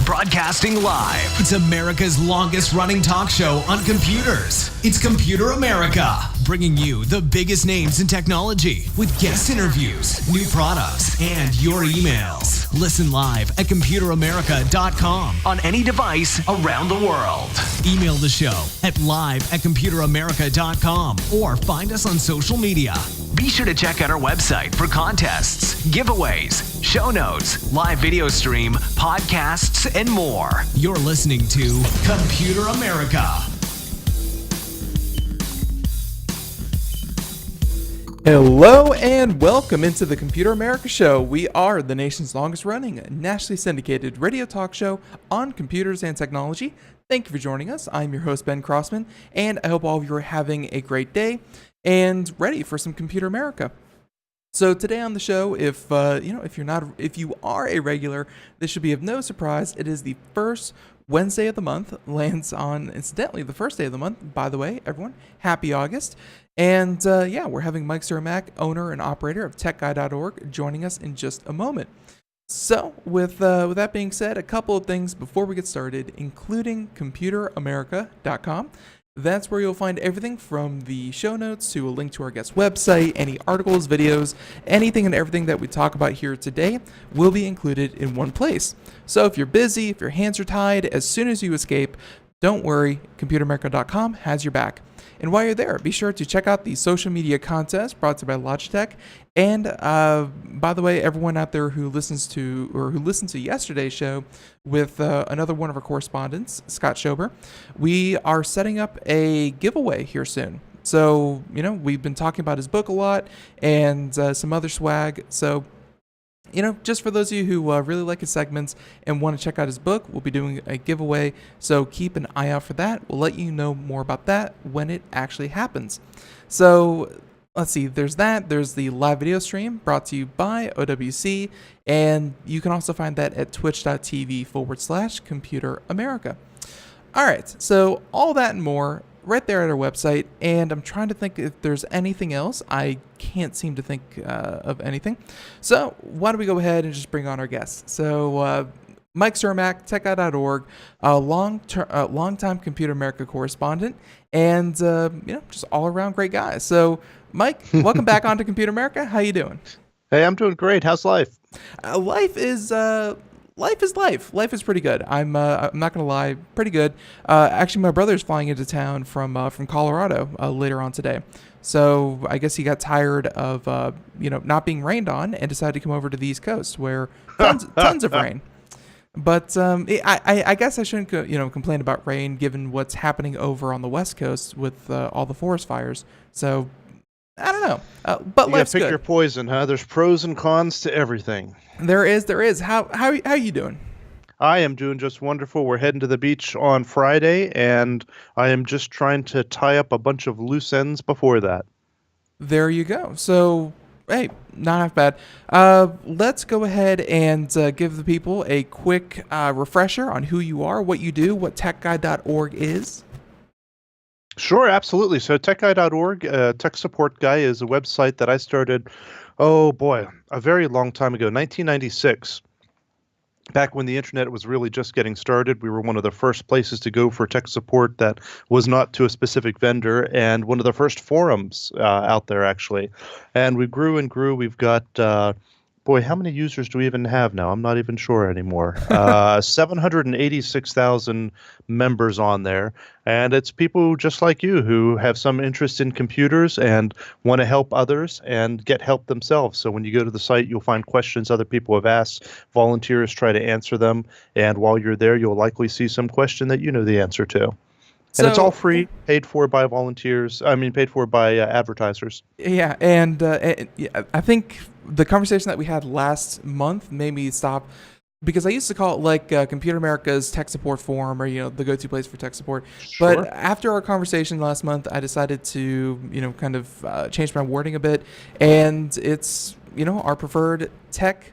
Broadcasting live. It's America's longest running talk show on computers. It's Computer America, bringing you the biggest names in technology with guest interviews, new products, and your emails. Listen live at computeramerica.com on any device around the world. Email the show at live@computeramerica.com or find us on social media. Be sure to check out our website for contests, giveaways, show notes, live video stream, podcasts, and more. You're listening to Computer America. Hello and welcome into the Computer America Show. We are the nation's longest running, nationally syndicated radio talk show on computers and technology. Thank you for joining us. I'm your host, Ben Crossman, and I hope all of you are having a great day and ready for some Computer America. So today on the show, if you are a regular, this should be of no surprise. It is the first Wednesday of the month, lands on, incidentally, the first day of the month. By the way, everyone, happy August. And we're having Mike Cermak, owner and operator of TechGuy.org, joining us in just a moment. So with that being said, a couple of things before we get started, including ComputerAmerica.com. That's where you'll find everything from the show notes to a link to our guest website, any articles, videos, anything and everything that we talk about here today will be included in one place. So if you're busy, if your hands are tied, as soon as you escape, don't worry, ComputerAmerica.com has your back. And while you're there, be sure to check out the social media contest brought to you by Logitech. And by the way, everyone out there who listened to yesterday's show with another one of our correspondents, Scott Schober, we are setting up a giveaway here soon. So, we've been talking about his book a lot and some other swag. So, just for those of you who really like his segments and want to check out his book, we'll be doing a giveaway. So keep an eye out for that. We'll let you know more about that when it actually happens. So let's see, there's that. There's the live video stream brought to you by OWC. And you can also find that at twitch.tv/Computer America. All right, so all that and more right there at our website, and I'm trying to think if there's anything else. I can't seem to think of anything. So why don't we go ahead and just bring on our guests. So Mike Cermak, TechGuy.org, a long-time Computer America correspondent, and just all-around great guy. So Mike, welcome back onto Computer America. How you doing? Hey, I'm doing great. How's life? Life is life. Life is pretty good. I'm not gonna lie, pretty good. Actually, my brother's flying into town from Colorado later on today. So I guess he got tired of not being rained on and decided to come over to the East Coast where tons of rain. But I guess I shouldn't complain about rain given what's happening over on the West Coast with all the forest fires. So I don't know. But you life's gotta pick good. your poison, huh? There's pros and cons to everything. There is. How are you doing? I am doing just wonderful. We're heading to the beach on Friday, and I am just trying to tie up a bunch of loose ends before that. There you go. So, hey, not half bad. Let's go ahead and give the people a quick refresher on who you are, what you do, what TechGuy.org is. Sure, absolutely. So TechGuy.org, Tech Support Guy, is a website that I started, a very long time ago, 1996. Back when the internet was really just getting started, we were one of the first places to go for tech support that was not to a specific vendor, and one of the first forums out there, actually. And we grew and grew. We've got boy, how many users do we even have now? I'm not even sure anymore. 786,000 members on there. And it's people just like you who have some interest in computers and want to help others and get help themselves. So when you go to the site, you'll find questions other people have asked. Volunteers try to answer them. And while you're there, you'll likely see some question that you know the answer to. And it's all So free, paid for by volunteers. I mean, paid for by advertisers. yeah, and yeah, I think the conversation that we had last month made me stop because I used to call it like Computer America's tech support forum, or the go-to place for tech support. But Sure. after our conversation last month, I decided to kind of change my wording a bit, and it's our preferred tech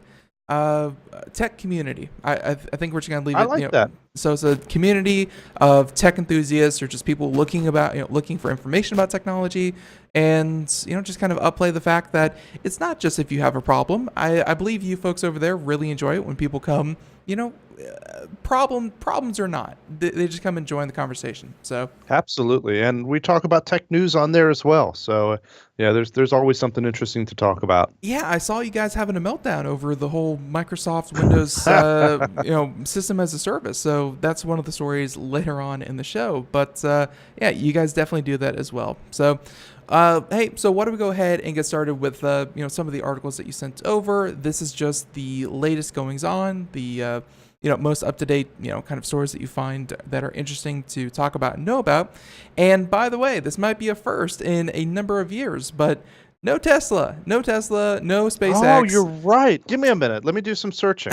community. I think we're just gonna leave I it. like that. So it's a community of tech enthusiasts or just people looking for information about technology, and just kind of upplay the fact that it's not just if you have a problem. I believe you folks over there really enjoy it when people come. Problems or not, they just come and join the conversation. So Absolutely. And we talk about tech news on there as well. So, yeah, there's always something interesting to talk about. yeah, I saw you guys having a meltdown over the whole Microsoft Windows system as a service. So that's one of the stories later on in the show. But yeah, you guys definitely do that as well. So hey, so why don't we go ahead and get started with some of the articles that you sent over. This is just the latest goings on, the most up to date kind of stories that you find that are interesting to talk about and know about. And by the way, this might be a first in a number of years, but no Tesla, no SpaceX. Oh, you're right. Give me a minute. Let me do some searching.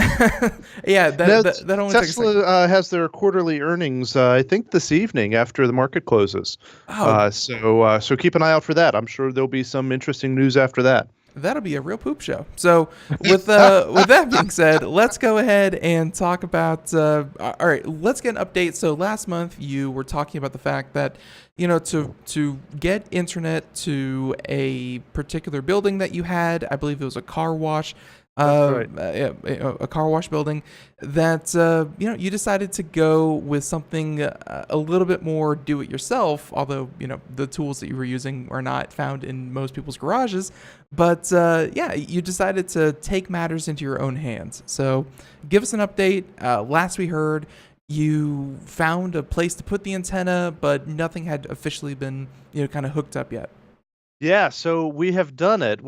Yeah, No, that only takes a second. Tesla has their quarterly earnings, I think, this evening after the market closes. Oh, So keep an eye out for that. I'm sure there'll be some interesting news after that. that'll be a real poop show. So with that being said, let's go ahead and talk about. All right, let's get an update. So last month you were talking about the fact that to get internet to a particular building that you had, I believe it was a car wash. That's right. A car wash building that you decided to go with something a little bit more do-it-yourself, although the tools that you were using are not found in most people's garages. But yeah, you decided to take matters into your own hands. So give us an update. Last we heard, you found a place to put the antenna, but nothing had officially been kind of hooked up yet. Yeah, so we have done it.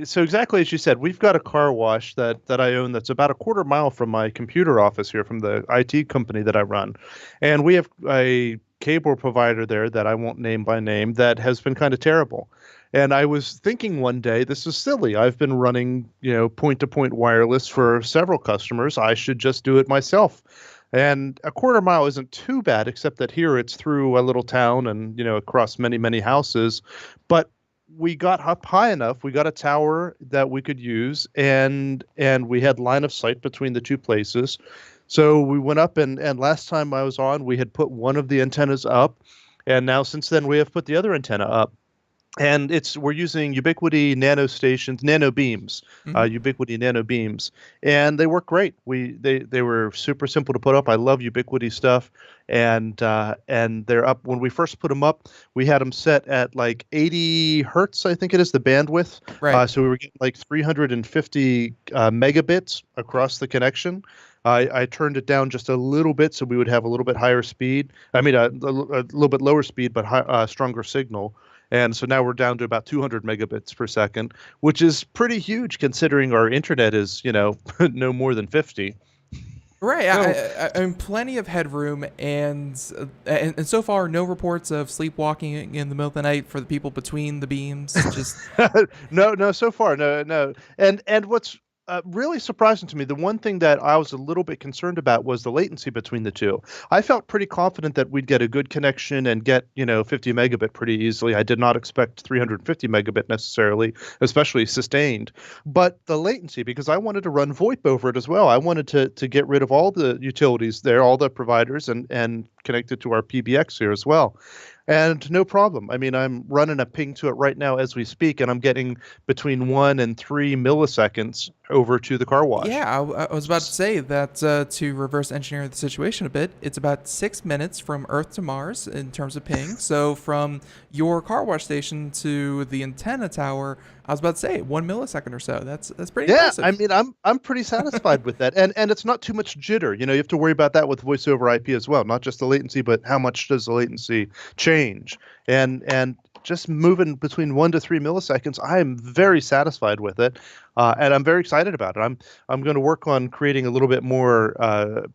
So exactly as you said, we've got a car wash that I own that's about a quarter mile from my computer office here, from the IT company that I run. And we have a cable provider there that I won't name by name that has been kind of terrible. And I was thinking one day, this is silly. I've been running, point-to-point wireless for several customers. I should just do it myself. And a quarter mile isn't too bad, except that here it's through a little town and, across many, many houses. But we got up high enough. We got a tower that we could use, and we had line of sight between the two places. So we went up, and last time I was on, we had put one of the antennas up, and now since then we have put the other antenna up. And we're using Ubiquiti nano stations, nano beams, Mhm. Ubiquiti nano beams, and they work great. They were super simple to put up. I love Ubiquiti stuff, and they're up. When we first put them up, we had them set at like 80 hertz, I think it is, the bandwidth. Right. So we were getting like 350 megabits across the connection. I turned it down just a little bit so we would have a little bit higher speed. I mean, a little bit lower speed, but stronger signal. And so now we're down to about 200 megabits per second, which is pretty huge considering our internet is, no more than 50. Right. So, I mean, plenty of headroom, and so far, no reports of sleepwalking in the middle of the night for the people between the beams. Just no, so far, no. And what's really surprising to me, the one thing that I was a little bit concerned about was the latency between the two. I felt pretty confident that we'd get a good connection and get, 50 megabit pretty easily. I did not expect 350 megabit necessarily, especially sustained. But the latency, because I wanted to run VoIP over it as well. I wanted to get rid of all the utilities there, all the providers, and connect it to our PBX here as well. And no problem. I mean, I'm running a ping to it right now as we speak, and I'm getting between 1 and 3 milliseconds over to the car wash. yeah, I was about to say that to reverse engineer the situation a bit, it's about 6 minutes from Earth to Mars in terms of ping. So from your car wash station to the antenna tower, I was about to say 1 millisecond or so. That's pretty Yeah, impressive. I mean, I'm pretty satisfied with that, and it's not too much jitter. You have to worry about that with voice over IP as well, not just the latency, but how much does the latency change, and just moving between 1 to 3 milliseconds, I am very satisfied with it, and I'm very excited about it. I'm going to work on creating a little bit more,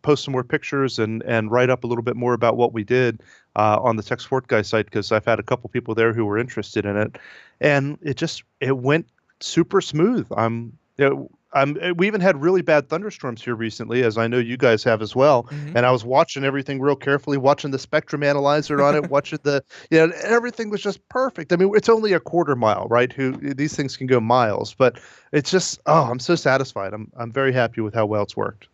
post some more pictures, and write up a little bit more about what we did on the Tech Support Guy site, because I've had a couple people there who were interested in it, and it went super smooth. We even had really bad thunderstorms here recently, as I know you guys have as well. Mhm. And I was watching everything real carefully, watching the spectrum analyzer on it, watching everything was just perfect. I mean, it's only a quarter mile, right? These things can go miles, but it's just, I'm so satisfied. I'm very happy with how well it's worked.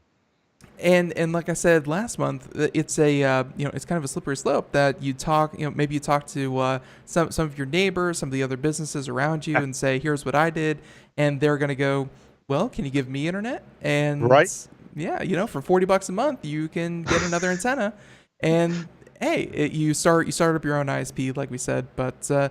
And like I said last month, it's it's kind of a slippery slope that maybe you talk to some of your neighbors, some of the other businesses around you, and say, here's what I did, and they're gonna go, well, can you give me internet? And Right. yeah, for $40 a month, you can get another antenna, and hey, you start up your own ISP, like we said, but no,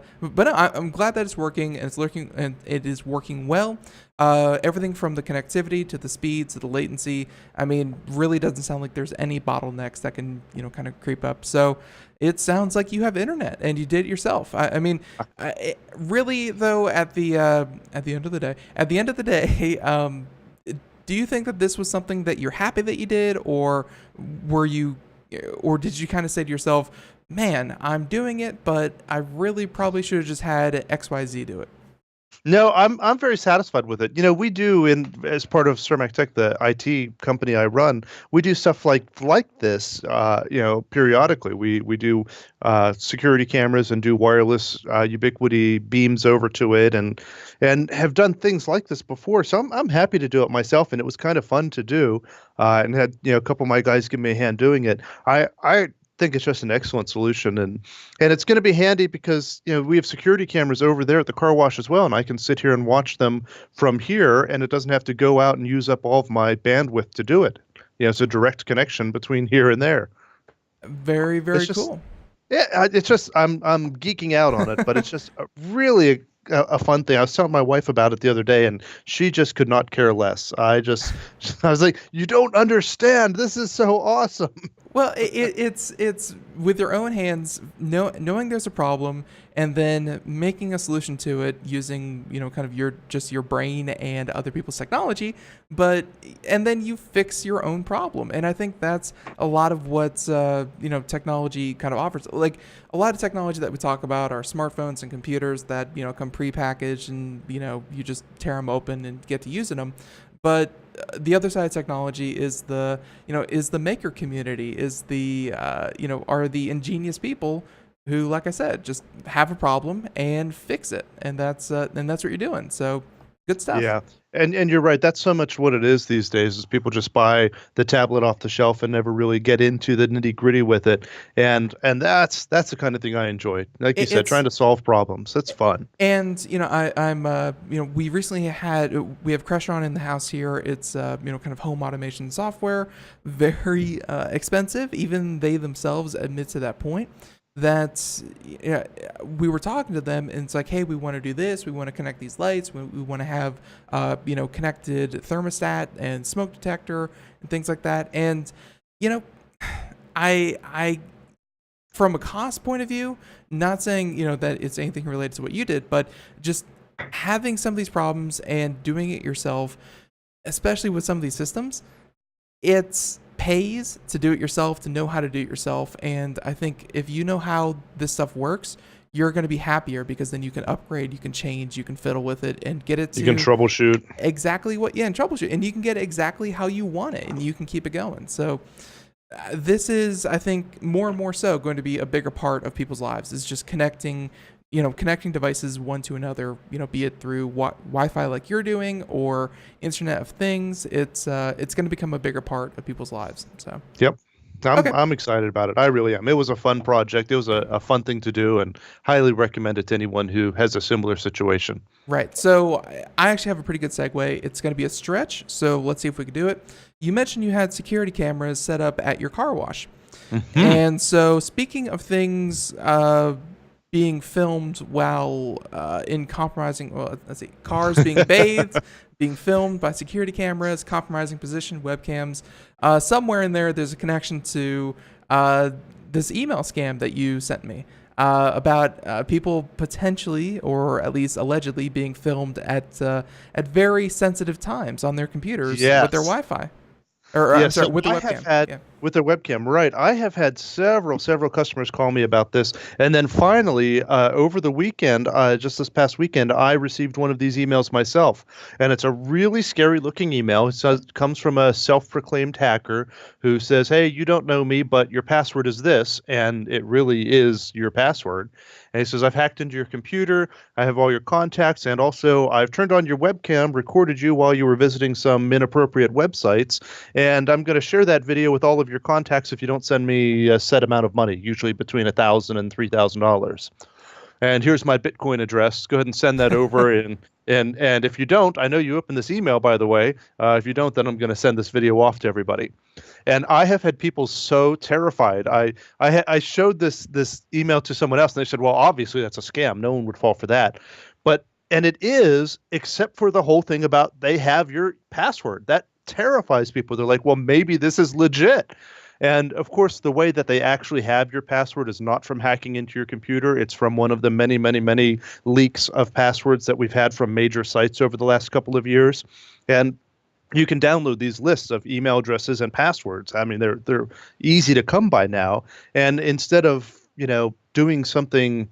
I'm glad that it's working, and it is working well. Everything from the connectivity to the speed to the latency, I mean, really doesn't sound like there's any bottlenecks that can kind of creep up. So it sounds like you have internet and you did it yourself. I mean, really though, at the end of the day, do you think that this was something that you're happy that you did, or did you kind of say to yourself, man, I'm doing it, but I really probably should have just had XYZ do it? No, I'm very satisfied with it. We do as part of Cermak Tech, the IT company I run, we do stuff like this. Periodically, we do security cameras and do wireless ubiquity beams over to it, and have done things like this before. So I'm happy to do it myself, and it was kind of fun to do, and had a couple of my guys give me a hand doing it. I think it's just an excellent solution, and it's going to be handy because we have security cameras over there at the car wash as well, and I can sit here and watch them from here, and it doesn't have to go out and use up all of my bandwidth to do it. It's a direct connection between here and there. Very, very cool. Yeah, it's just I'm geeking out on it, but it's just really a fun thing. I was telling my wife about it the other day, and she just could not care less. I was like, you don't understand. This is so awesome. Well, it's with your own hands, knowing there's a problem, and then making a solution to it using kind of your brain and other people's technology, and then you fix your own problem. And I think that's a lot of what technology kind of offers. Like a lot of technology that we talk about are smartphones and computers that come prepackaged, and you just tear them open and get to using them. But the other side of technology is the maker community, is are the ingenious people who, like I said, just have a problem and fix it, and that's what you're doing. So good stuff. Yeah, and you're right. That's so much what it is these days. Is people just buy the tablet off the shelf and never really get into the nitty gritty with it. And that's the kind of thing I enjoy. Like you said, trying to solve problems. That's fun. And I'm we recently we have Crestron in the house here. It's kind of home automation software, very expensive. Even they themselves admit to that point. That we were talking to them, and it's like, hey, we want to do this, we want to connect these lights, we want to have connected thermostat and smoke detector and things like that. And I from a cost point of view, not saying that it's anything related to what you did, but just having some of these problems and doing it yourself, especially with some of these systems, it's pays to do it yourself, to know how to do it yourself. And I think if you know how this stuff works, you're going to be happier, because then you can upgrade, you can change, you can fiddle with it and get it to... You can troubleshoot. Exactly and troubleshoot. And you can get it exactly how you want it, and you can keep it going. So this is, I think, more and more so going to be a bigger part of people's lives, is just connecting devices one to another, be it through Wi-Fi like you're doing, or Internet of Things. It's going to become a bigger part of people's lives. So. Yep. I'm excited about it. I really am. It was a fun project. It was a fun thing to do, and highly recommend it to anyone who has a similar situation. Right. So I actually have a pretty good segue. It's going to be a stretch, so let's see if we can do it. You mentioned you had security cameras set up at your car wash. Mm-hmm. And so speaking of things being filmed while in compromising, cars being bathed, being filmed by security cameras, compromising position, webcams. Somewhere in there's a connection to this email scam that you sent me about people potentially, or at least allegedly, being filmed at very sensitive times on their computers with their Wi-Fi. Or I'm sorry, with the webcam. With their webcam, right. I have had several customers call me about this. And then finally, over the weekend, just this past weekend, I received one of these emails myself. And it's a really scary looking email. It comes from a self-proclaimed hacker who says, hey, you don't know me, but your password is this. And it really is your password. And he says, I've hacked into your computer. I have all your contacts. And also, I've turned on your webcam, recorded you while you were visiting some inappropriate websites. And I'm going to share that video with all of your contacts if you don't send me a set amount of money, usually between $1,000 and $3,000. And here's my Bitcoin address. Go ahead and send that over. And if you don't, I know you opened this email, by the way. If you don't, then I'm going to send this video off to everybody. And I have had people so terrified. I showed this email to someone else, and they said, well, obviously that's a scam. No one would fall for that. And it is, except for the whole thing about they have your password. That terrifies people. They're like, well, maybe this is legit. And of course, the way that they actually have your password is not from hacking into your computer. It's from one of the many, many, many leaks of passwords that we've had from major sites over the last couple of years. And you can download these lists of email addresses and passwords. I mean, they're easy to come by now. And instead of, doing something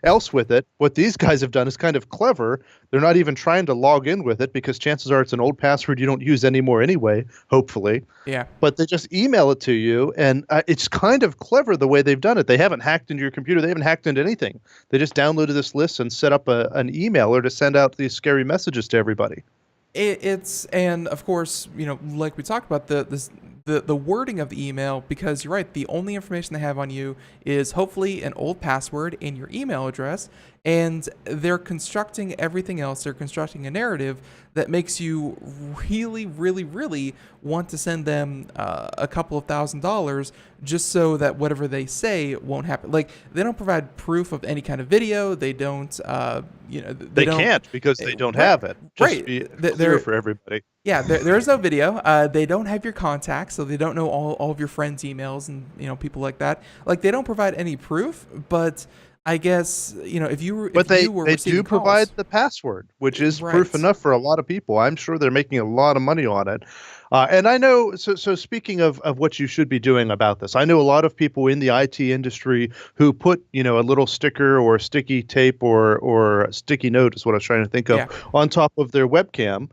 else with it, what these guys have done is kind of clever. They're not even trying to log in with it because chances are it's an old password you don't use anymore anyway, hopefully. Yeah. But they just email it to you, and it's kind of clever the way they've done it. They haven't hacked into your computer. They haven't hacked into anything. They just downloaded this list and set up an emailer to send out these scary messages to everybody. And of course, like we talked about, the wording of the email, because you're right, the only information they have on you is hopefully an old password and your email address, and they're constructing everything else. They're constructing a narrative that makes you really, really, really want to send them a couple of $1,000s just so that whatever they say won't happen. Like, they don't provide proof of any kind of video. They don't, they can't because they don't have it. Just be clear for everybody. Yeah, there is no video. They don't have your contacts, so they don't know all of your friends' emails and people like that. Like, they don't provide any proof, but I guess if you were they do provide the password, which is proof enough for a lot of people. I'm sure they're making a lot of money on it. And I know, so speaking of what you should be doing about this, I know a lot of people in the IT industry who put, a little sticker or sticky tape or a sticky note is what I was trying to think of on top of their webcam.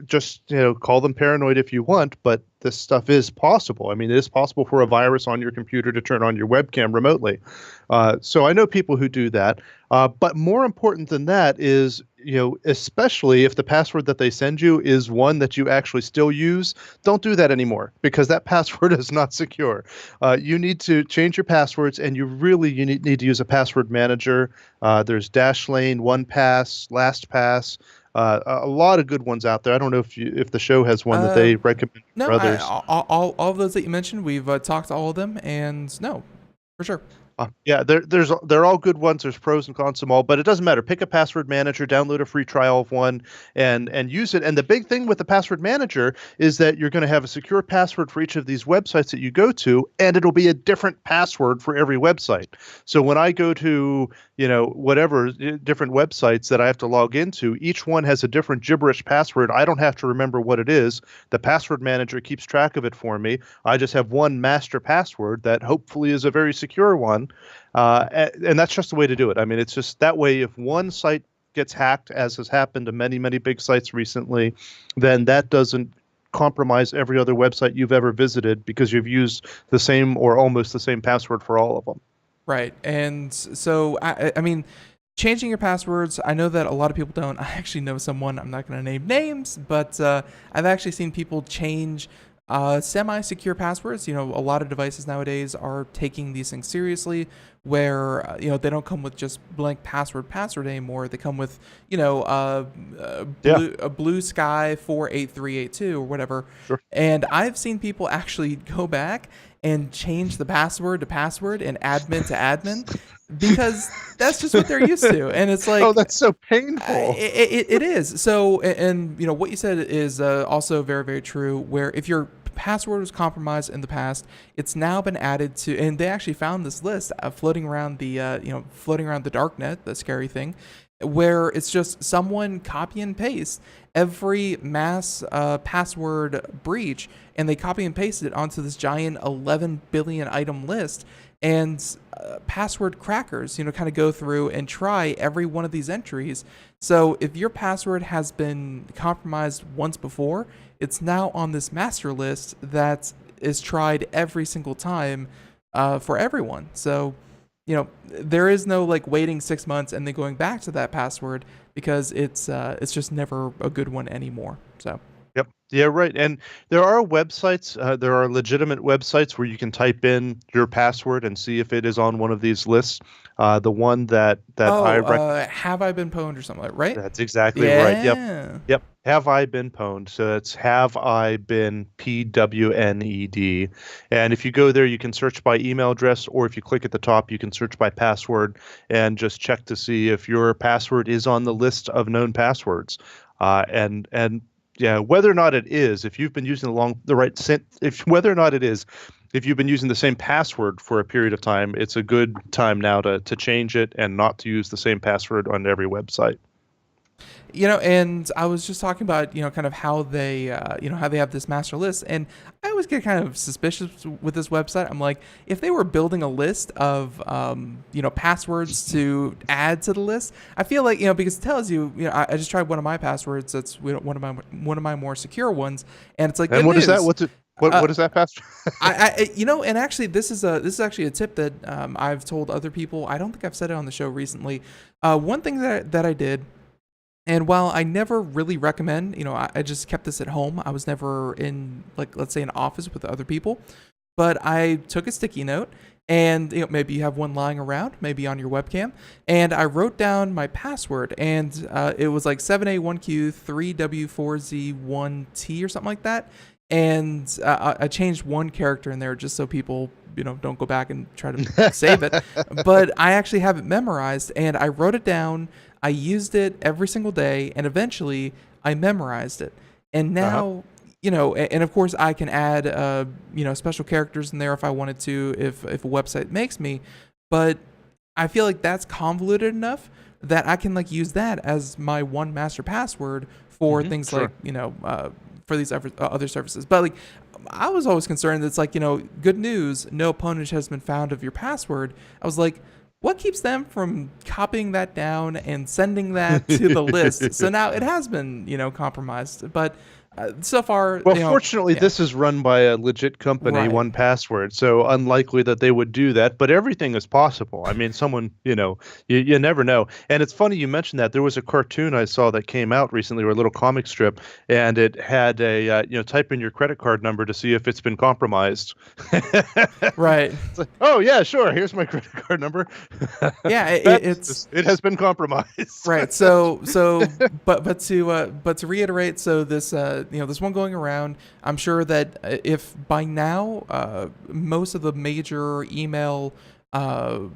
Just, call them paranoid if you want, but this stuff is possible. I mean, it is possible for a virus on your computer to turn on your webcam remotely. So I know people who do that. But more important than that is, especially if the password that they send you is one that you actually still use, don't do that anymore because that password is not secure. You need to change your passwords, and you need to use a password manager. There's Dashlane, 1Pass, LastPass. A lot of good ones out there. I don't know if the show has one that they recommend for others. All of those that you mentioned, we've talked to all of them, and no, for sure. They're all good ones. There's pros and cons to them all, but it doesn't matter. Pick a password manager, download a free trial of one, and use it. And the big thing with the password manager is that you're going to have a secure password for each of these websites that you go to, and it'll be a different password for every website. So when I go to whatever different websites that I have to log into, each one has a different gibberish password. I don't have to remember what it is. The password manager keeps track of it for me. I just have one master password that hopefully is a very secure one. And that's just the way to do it. I mean, it's just that way. If one site gets hacked, as has happened to many, many big sites recently, then that doesn't compromise every other website you've ever visited because you've used the same or almost the same password for all of them. Right. And so, I mean, changing your passwords, I know that a lot of people don't. I actually know someone, I'm not going to name names, but I've actually seen people change semi-secure passwords. A lot of devices nowadays are taking these things seriously, where they don't come with just blank password anymore. They come with a blue sky 48382 or whatever. Sure. And I've seen people actually go back and change the password to password and admin to admin because that's just what they're used to. And it's like, Oh, that's so painful. it is. So, and what you said is also very, very true, where if your password was compromised in the past, it's now been added to, and they actually found this list floating around the, floating around the darknet, the scary thing, where it's just someone copy and paste every mass password breach, and they copy and paste it onto this giant 11 billion item list. And password crackers, kind of go through and try every one of these entries. So if your password has been compromised once before, it's now on this master list that is tried every single time for everyone. So, there is no like waiting 6 months and then going back to that password because it's just never a good one anymore. So. Yep. Yeah, right. And there are websites, there are legitimate websites where you can type in your password and see if it is on one of these lists. The one that Have I Been Pwned or something like that, right? That's exactly right. Yep. Have I been pwned? So it's Have I Been PWNED. And if you go there, you can search by email address, or if you click at the top, you can search by password and just check to see if your password is on the list of known passwords. And yeah, whether or not it is, if you've been using whether or not it is, if you've been using the same password for a period of time, it's a good time now to change it and not to use the same password on every website. And I was just talking about, kind of how they, how they have this master list. And I always get kind of suspicious with this website. I'm like, if they were building a list of, passwords to add to the list, I feel like, because it tells you, I just tried one of my passwords. That's one of my more secure ones. And it's like, and what is that? What is that password? And actually, this is actually a tip that I've told other people. I don't think I've said it on the show recently. One thing that I did. And while I never really recommend, I just kept this at home. I was never in, like, let's say an office with other people. But I took a sticky note and, maybe you have one lying around, maybe on your webcam. And I wrote down my password. And it was like 7A1Q3W4Z1T or something like that. And I changed one character in there just so people, don't go back and try to save it. But I actually have it memorized, and I wrote it down. I used it every single day, and eventually I memorized it. And now, and of course I can add, special characters in there if I wanted to, if a website makes me. But I feel like that's convoluted enough that I can like use that as my one master password for things like, for these other services. But like, I was always concerned that it's like, good news, no opponent has been found of your password. I was like, what keeps them from copying that down and sending that to the list? So now it has been, compromised. But so far, well, fortunately, this is run by a legit company, Right. 1Password, so unlikely that they would do that. But everything is possible. I mean, someone, you never know. And it's funny you mentioned that. There was a cartoon I saw that came out recently, or a little comic strip, and it had a, type in your credit card number to see if it's been compromised. Right. It's like, oh yeah, sure. Here's my credit card number. Yeah, it has been compromised. Right. So, but to reiterate, so this, this one going around, I'm sure that if by now, most of the major email, kind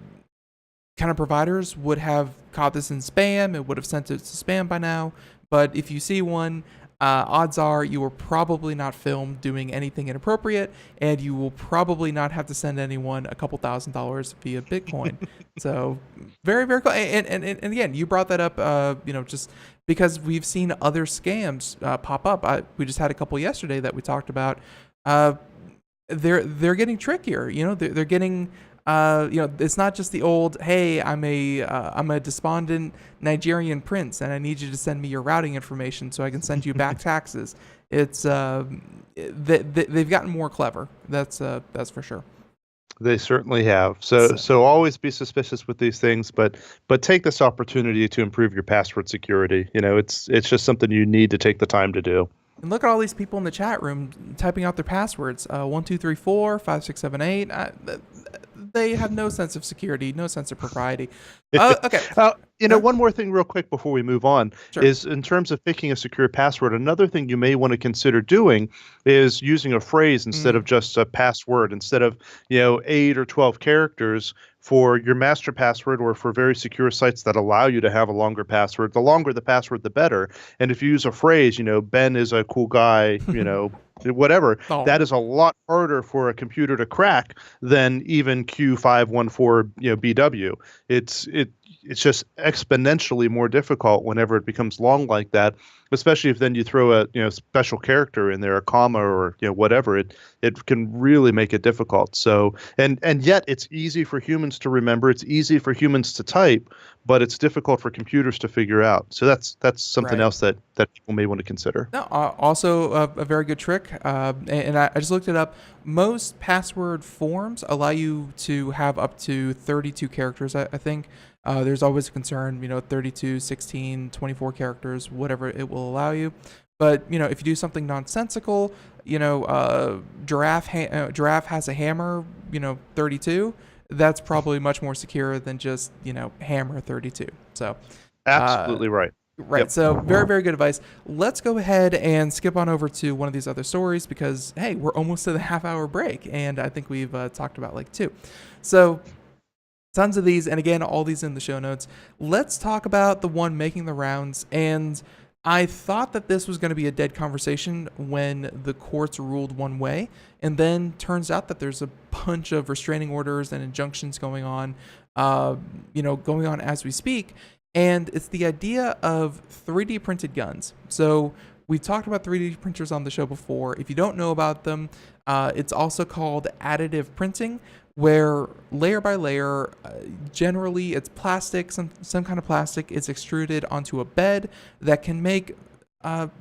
of providers would have caught this in spam, it would have sent it to spam by now. But if you see one, odds are you were probably not filmed doing anything inappropriate, and you will probably not have to send anyone a couple $1,000s via Bitcoin. So very, very cool. And again, you brought that up, just because we've seen other scams pop up. We just had a couple yesterday that we talked about. They're getting trickier. They're getting. It's not just the old, hey, I'm a despondent Nigerian prince, and I need you to send me your routing information so I can send you back taxes. It's they've gotten more clever. That's for sure. They certainly have. So always be suspicious with these things, but take this opportunity to improve your password security. It's just something you need to take the time to do. And look at all these people in the chat room typing out their passwords. 1234 5678. they have no sense of security, no sense of propriety. Okay. One more thing real quick before we move on Sure. is in terms of picking a secure password, another thing you may want to consider doing is using a phrase instead of just a password, instead of, 8 or 12 characters for your master password or for very secure sites that allow you to have a longer password. The longer the password, the better. And if you use a phrase, Ben is a cool guy, whatever, Oh. that is a lot harder for a computer to crack than even Q514, BW. It's just exponentially more difficult whenever it becomes long like that, especially if then you throw a special character in there, a comma or whatever. It can really make it difficult. So and yet it's easy for humans to remember. It's easy for humans to type, but it's difficult for computers to figure out. So that's something Right. else that people may want to consider. No, also a very good trick, and I just looked it up. Most password forms allow you to have up to 32 characters, I think. There's always a concern, 32, 16, 24 characters, whatever it will allow you. But, if you do something nonsensical, giraffe has a hammer, 32, that's probably much more secure than just, hammer 32. So Absolutely right. Right. Yep. So very, very good advice. Let's go ahead and skip on over to one of these other stories because, hey, we're almost to the half-hour break, and I think we've talked about like 2. So tons of these, and again, all these in the show notes. Let's talk about the one making the rounds. And I thought that this was going to be a dead conversation when the courts ruled one way, and then turns out that there's a bunch of restraining orders and injunctions going on, going on as we speak. And it's the idea of 3D printed guns. So we've talked about 3D printers on the show before. If you don't know about them, it's also called additive printing, where layer by layer, generally it's plastic, some kind of plastic, is extruded onto a bed that can make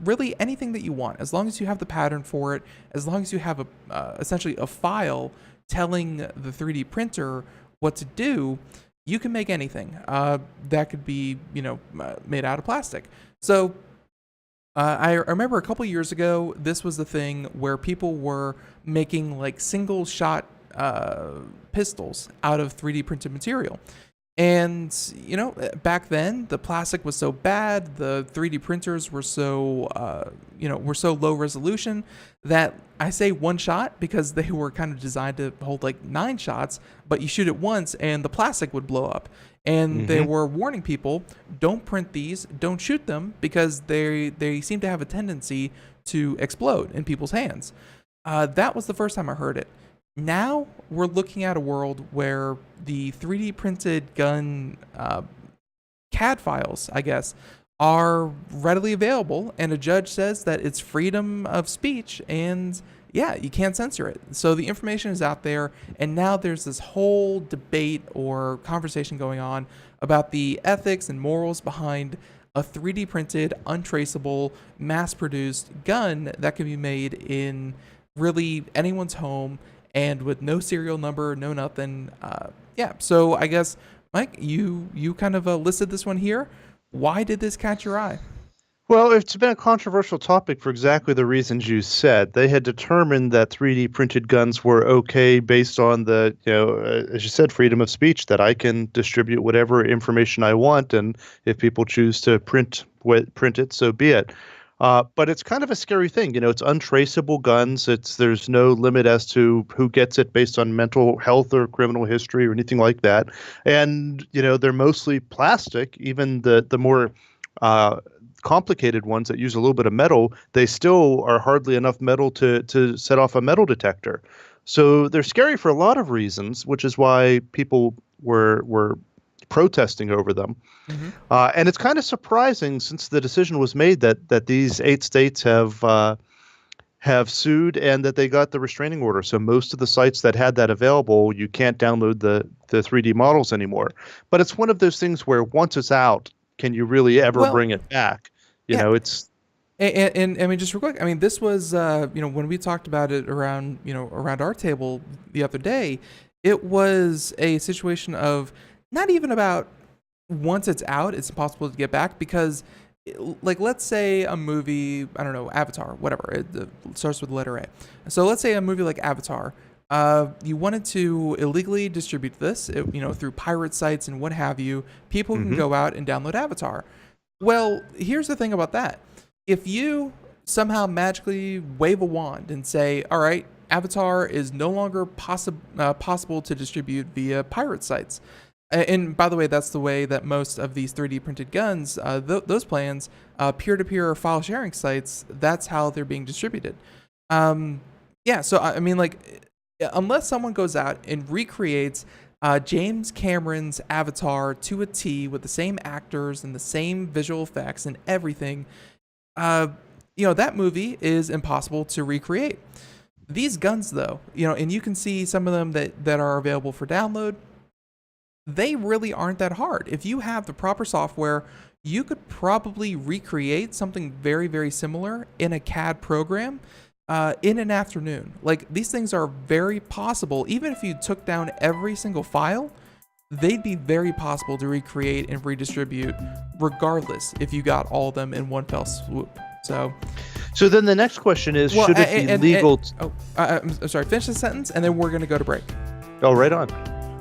really anything that you want, as long as you have the pattern for it, as long as you have essentially a file telling the 3D printer what to do. You can make anything that could be, made out of plastic. So I remember a couple years ago, this was the thing where people were making like single shot pistols out of 3D printed material. And, back then the plastic was so bad, the 3D printers were so, were so low resolution that I say one shot because they were kind of designed to hold like 9 shots, but you shoot it once and the plastic would blow up. And they were warning people, don't print these, don't shoot them because they seem to have a tendency to explode in people's hands. That was the first time I heard it. Now we're looking at a world where the 3D printed gun CAD files, I guess, are readily available, and a judge says that it's freedom of speech, and yeah, you can't censor it. So the information is out there, and now there's this whole debate or conversation going on about the ethics and morals behind a 3D printed, untraceable, mass-produced gun that can be made in really anyone's home and with no serial number, no nothing. So I guess, Mike, you kind of listed this one here. Why did this catch your eye? Well, it's been a controversial topic for exactly the reasons you said. They had determined that 3D printed guns were okay based on the, as you said, freedom of speech, that I can distribute whatever information I want, and if people choose to print it, so be it. But it's kind of a scary thing. It's untraceable guns. There's no limit as to who gets it based on mental health or criminal history or anything like that. And, they're mostly plastic. Even the more complicated ones that use a little bit of metal, they still are hardly enough metal to set off a metal detector. So they're scary for a lot of reasons, which is why people were protesting over them. And it's kind of surprising, since the decision was made, that these 8 states have sued and that they got the restraining order. So most of the sites that had that available, you can't download the 3D models anymore. But it's one of those things where once it's out, can you really ever bring it back? It's... And I mean, just real quick, I mean, this was, when we talked about it around our table the other day, it was a situation of not even about once it's out, it's impossible to get back, because like, let's say a movie, I don't know, Avatar, whatever, it starts with the letter A. So let's say a movie like Avatar you wanted to illegally distribute this, through pirate sites and what have you. People can go out and download Avatar. Well, here's the thing about that. If you somehow magically wave a wand and say, all right, Avatar is no longer possible to distribute via pirate sites. And by the way, that's the way that most of these 3D printed guns, those plans, peer-to-peer file sharing sites, that's how they're being distributed. So I mean, like, unless someone goes out and recreates James Cameron's Avatar to a T with the same actors and the same visual effects and everything, that movie is impossible to recreate. These guns, though, and you can see some of them that are available for download, they really aren't that hard. If you have the proper software, you could probably recreate something very, very similar in a CAD program in an afternoon. Like, these things are very possible. Even if you took down every single file, they'd be very possible to recreate and redistribute regardless if you got all of them in one fell swoop. So then the next question is, should it be legal? I'm sorry, finish the sentence, and then we're going to go to break. Oh, right on.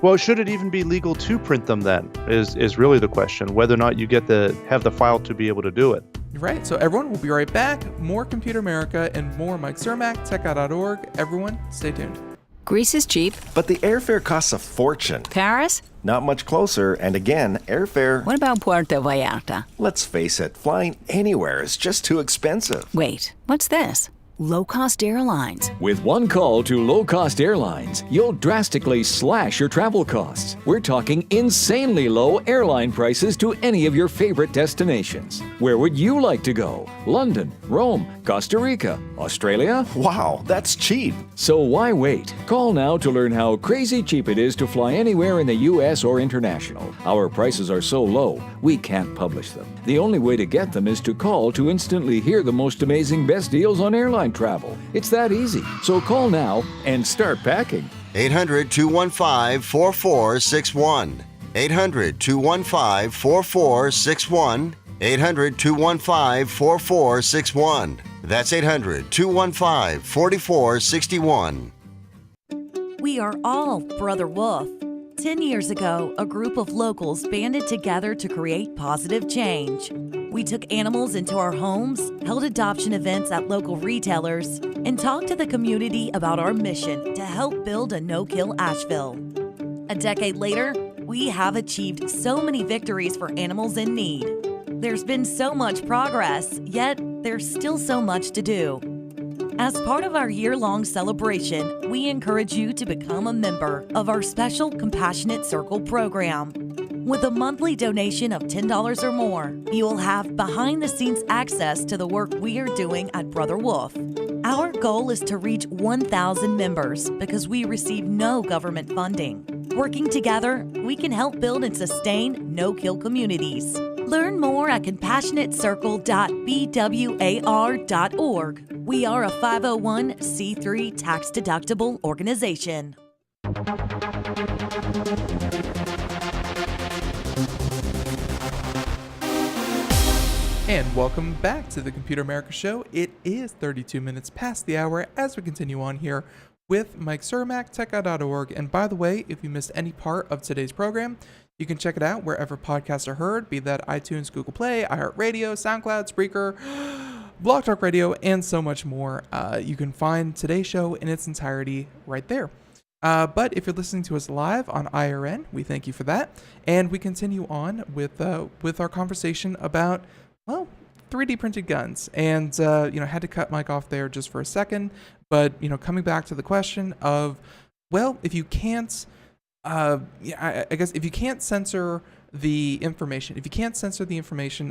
Well, should it even be legal to print them then is really the question, whether or not you get have the file to be able to do it. Right. So everyone, we'll be right back. More Computer America and more Mike Cermak, TechOut.org. Everyone, stay tuned. Greece is cheap. But the airfare costs a fortune. Paris? Not much closer, and again, airfare... What about Puerto Vallarta? Let's face it, flying anywhere is just too expensive. Wait, what's this? Low-cost airlines. With one call to low-cost airlines, you'll drastically slash your travel costs. We're talking insanely low airline prices to any of your favorite destinations. Where would you like to go? London, Rome, Costa Rica, Australia? Wow, that's cheap. So why wait? Call now to learn how crazy cheap it is to fly anywhere in the U.S. or international. Our prices are so low, we can't publish them. The only way to get them is to call to instantly hear the most amazing best deals on airline travel. It's that easy. So call now and start packing. 800-215-4461. 800-215-4461. 800-215-4461. That's 800-215-4461. We are all Brother Wolf. 10 years ago, a group of locals banded together to create positive change. We took animals into our homes, held adoption events at local retailers, and talked to the community about our mission to help build a no-kill Asheville. A decade later, we have achieved so many victories for animals in need. There's been so much progress, yet there's still so much to do. As part of our year-long celebration, we encourage you to become a member of our special Compassionate Circle program. With a monthly donation of $10 or more, you will have behind-the-scenes access to the work we are doing at Brother Wolf. Our goal is to reach 1,000 members because we receive no government funding. Working together, we can help build and sustain no-kill communities. Learn more at compassionatecircle.bwar.org. We are a 501c3 tax-deductible organization. And welcome back to the Computer America Show. It is 32 minutes past the hour as we continue on here with Mike Cermak, TechOut.org. And by the way, if you missed any part of today's program, you can check it out wherever podcasts are heard, be that iTunes, Google Play, iHeartRadio, SoundCloud, Spreaker, Blog Talk Radio, and so much more. You can find today's show in its entirety right there. But if you're listening to us live on IRN, we thank you for that. And we continue on with our conversation about, well, 3D printed guns. And, had to cut Mike off there just for a second. But, coming back to the question of, well, if you can't, I guess if you can't censor the information,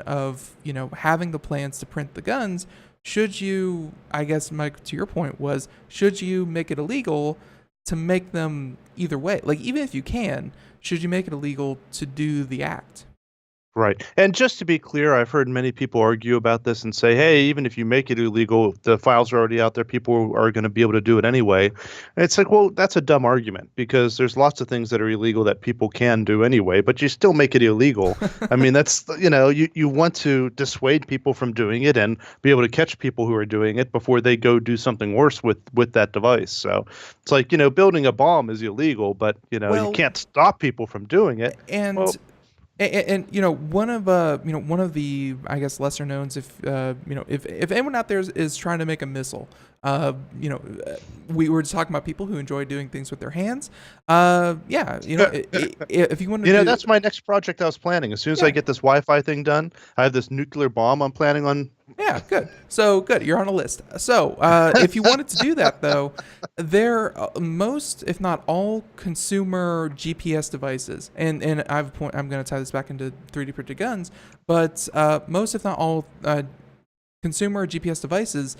of, having the plans to print the guns, should you, I guess, Mike, to your point was, should you make it illegal to make them either way? Like, even if you can, should you make it illegal to do the act? Right. And just to be clear, I've heard many people argue about this and say, hey, even if you make it illegal, the files are already out there. People are going to be able to do it anyway. And it's like, well, that's a dumb argument because there's lots of things that are illegal that people can do anyway, but you still make it illegal. I mean, that's, you want to dissuade people from doing it and be able to catch people who are doing it before they go do something worse with that device. So it's like, building a bomb is illegal, but, you can't stop people from doing it. And Well, And one of the I guess lesser knowns, if anyone out there is trying to make a missile, we were just talking about people who enjoy doing things with their hands. If you want to, that's my next project I was planning. As soon as I get this Wi-Fi thing done, I have this nuclear bomb I'm planning on. Yeah, good. So good, you're on a list. So if you wanted to do that, though, most, if not all, consumer GPS devices, and I'm going to tie this back into 3D printed guns, but most, if not all, consumer GPS devices,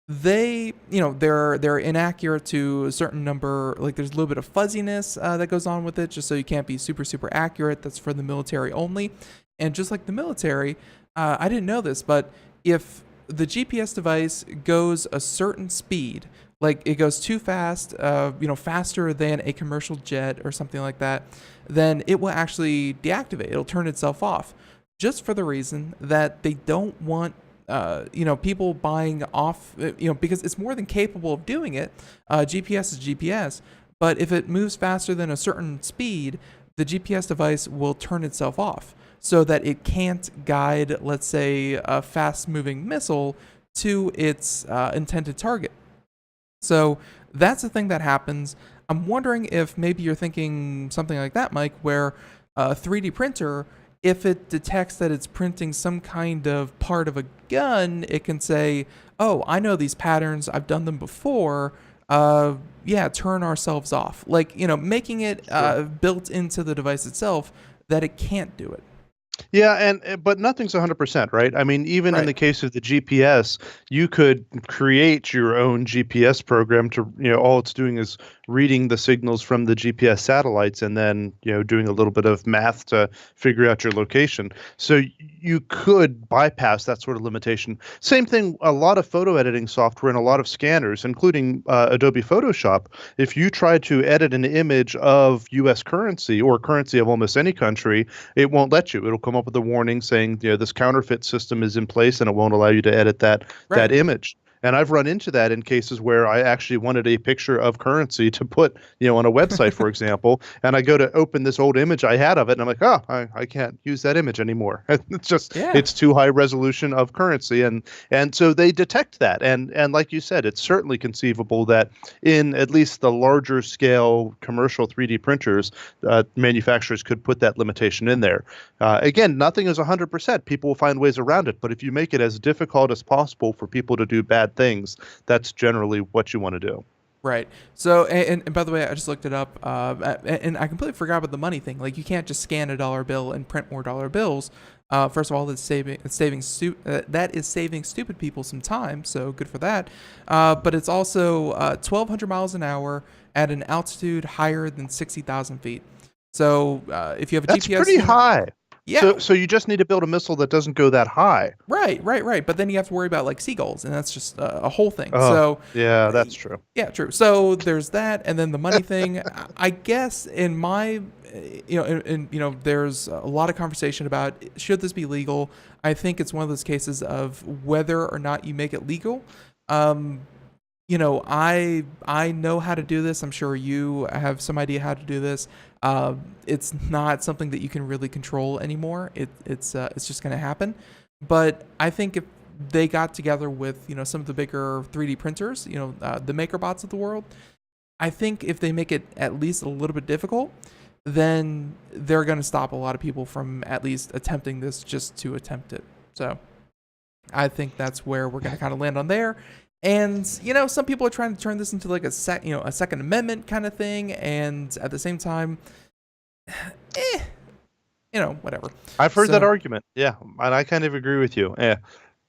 they're inaccurate to a certain number. Like there's a little bit of fuzziness that goes on with it, just so you can't be super accurate. That's for the military only, and just like the military, I didn't know this, but if the GPS device goes a certain speed, like it goes too fast, faster than a commercial jet or something like that, then it will actually deactivate. It'll turn itself off, just for the reason that they don't want people buying off, because it's more than capable of doing it. GPS is GPS, but if it moves faster than a certain speed, the GPS device will turn itself off so that it can't guide, let's say, a fast-moving missile to its intended target. So that's the thing that happens. I'm wondering if maybe you're thinking something like that, Mike, where a 3D printer, if it detects that it's printing some kind of part of a gun, it can say, oh, I know these patterns, I've done them before, turn ourselves off. Like, making it built into the device itself that it can't do it. Yeah, but nothing's 100%, right? I mean, even in the case of the GPS, you could create your own GPS program to, all it's doing is reading the signals from the GPS satellites and then, doing a little bit of math to figure out your location. So you could bypass that sort of limitation. Same thing, a lot of photo editing software and a lot of scanners, including Adobe Photoshop, if you try to edit an image of U.S. currency or currency of almost any country, it won't let you. It'll come up with a warning saying, this counterfeit system is in place and it won't allow you to edit that image. And I've run into that in cases where I actually wanted a picture of currency to put, on a website, for example, and I go to open this old image I had of it, and I'm like, oh, I can't use that image anymore. It's just, it's too high resolution of currency. And so they detect that. And like you said, it's certainly conceivable that in at least the larger scale commercial 3D printers, manufacturers could put that limitation in there. Again, nothing is 100%. People will find ways around it. But if you make it as difficult as possible for people to do bad things, that's generally what you want to do. Right. So, and by the way, I just looked it up, and I completely forgot about the money thing. Like, you can't just scan a dollar bill and print more dollar bills. First of all, that is saving stupid people some time. So good for that. But it's also 1,200 miles an hour at an altitude higher than 60,000 feet. So if you have a that's GPS, pretty high. Yeah. So you just need to build a missile that doesn't go that high. Right. But then you have to worry about like seagulls, and that's just a whole thing. Oh, so yeah, that's true. Yeah, true. So there's that, and then the money thing. I guess in my, there's a lot of conversation about should this be legal. I think it's one of those cases of whether or not you make it legal. I know how to do this. I'm sure you have some idea how to do this. It's not something that you can really control anymore. It's just going to happen. But I think if they got together with, some of the bigger 3D printers, the MakerBots of the world, I think if they make it at least a little bit difficult, then they're going to stop a lot of people from at least attempting this just to attempt it. So I think that's where we're going to kind of land on there. And, some people are trying to turn this into like a Second Amendment kind of thing. And at the same time, whatever. I've heard that argument. Yeah. And I kind of agree with you. Yeah.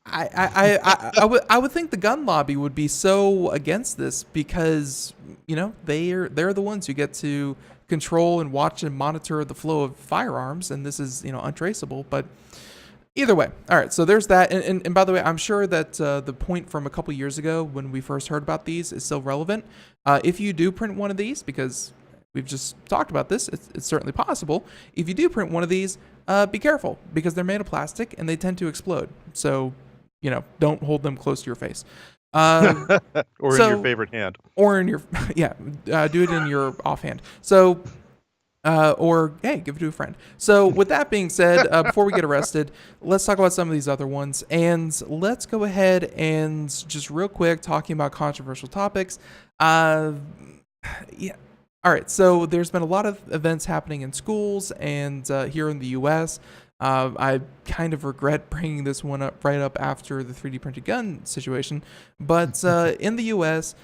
I would think the gun lobby would be so against this because, they're the ones who get to control and watch and monitor the flow of firearms, and this is, untraceable. But either way, all right, so there's that. And by the way, I'm sure that the point from a couple years ago when we first heard about these is still relevant. If you do print one of these, because we've just talked about this, it's certainly possible. If you do print one of these, be careful, because they're made of plastic and they tend to explode. So, don't hold them close to your face. Or in your favorite hand. Or in your, do it in your offhand. So, or hey, give it to a friend. So with that being said, before we get arrested, let's talk about some of these other ones, and let's go ahead and just real quick talking about controversial topics. All right. So there's been a lot of events happening in schools and here in the U.S. I kind of regret bringing this one up right up after the 3D printed gun situation, but in the U.S.,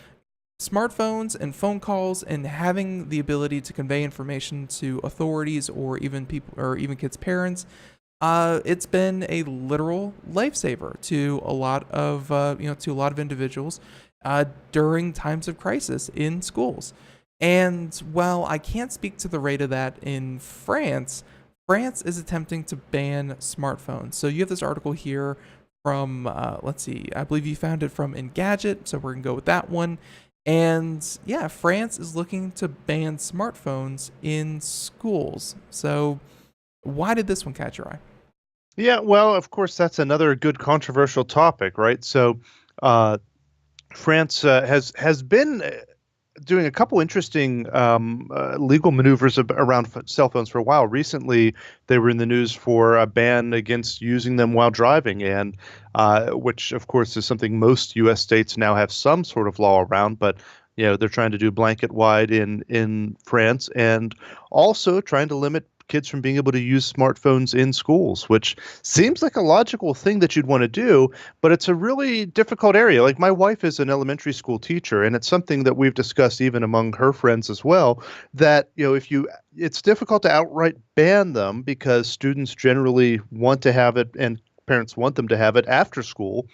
smartphones and phone calls and having the ability to convey information to authorities or even people or even kids' parents, it's been a literal lifesaver to a lot of individuals during times of crisis in schools. And while I can't speak to the rate of that in France is attempting to ban smartphones. So you have this article here from let's see, I believe you found it from Engadget, so we're gonna go with that one. And yeah, France is looking to ban smartphones in schools. So why did this one catch your eye? Yeah, well, of course, that's another good controversial topic, right? So France has been doing a couple interesting legal maneuvers around cell phones for a while. Recently, they were in the news for a ban against using them while driving, and which, of course, is something most U.S. states now have some sort of law around. But they're trying to do blanket wide in France, and also trying to limit kids from being able to use smartphones in schools, which seems like a logical thing that you'd want to do, but it's a really difficult area. Like, my wife is an elementary school teacher, and it's something that we've discussed even among her friends as well, that, it's difficult to outright ban them because students generally want to have it and parents want them to have it after school,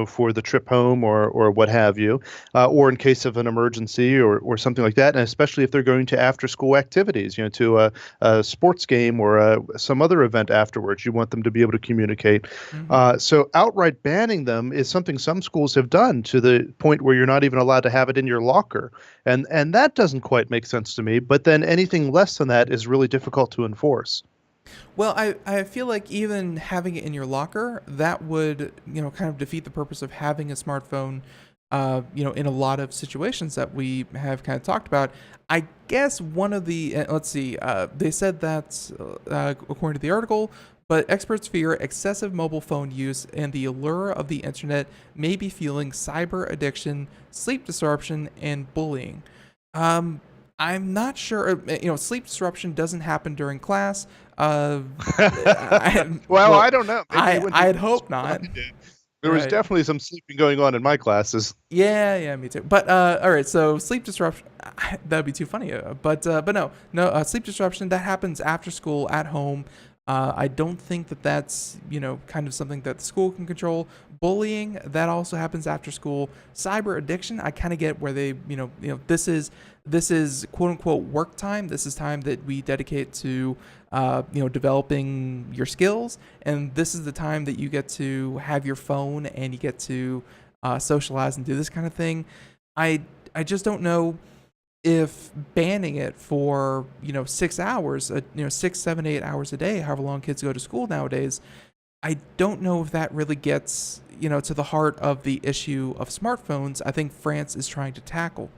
for the trip home or what have you, or in case of an emergency or something like that. And especially if they're going to after school activities, to a sports game or some other event afterwards, you want them to be able to communicate. Mm-hmm. So outright banning them is something some schools have done to the point where you're not even allowed to have it in your locker. And that doesn't quite make sense to me. But then anything less than that is really difficult to enforce. Well, I feel like even having it in your locker, that would, kind of defeat the purpose of having a smartphone, in a lot of situations that we have kind of talked about. I guess one of the, let's see, they said that, according to the article, but experts fear excessive mobile phone use and the allure of the internet may be fueling cyber addiction, sleep disruption, and bullying. I'm not sure. Sleep disruption doesn't happen during class. I don't know. I'd hope not. There was definitely some sleeping going on in my classes. Yeah, me too. But all right, so sleep disruption, that'd be too funny. But no, sleep disruption that happens after school at home. I don't think that's kind of something that the school can control. Bullying, that also happens after school. Cyber addiction, I kind of get where they this is quote unquote work time. This is time that we dedicate to developing your skills, and this is the time that you get to have your phone and you get to socialize and do this kind of thing. I just don't know if banning it for 6 hours, 6, 7, 8 hours a day, however long kids go to school nowadays, I don't know if that really gets to the heart of the issue of smartphones I think France is trying to tackle.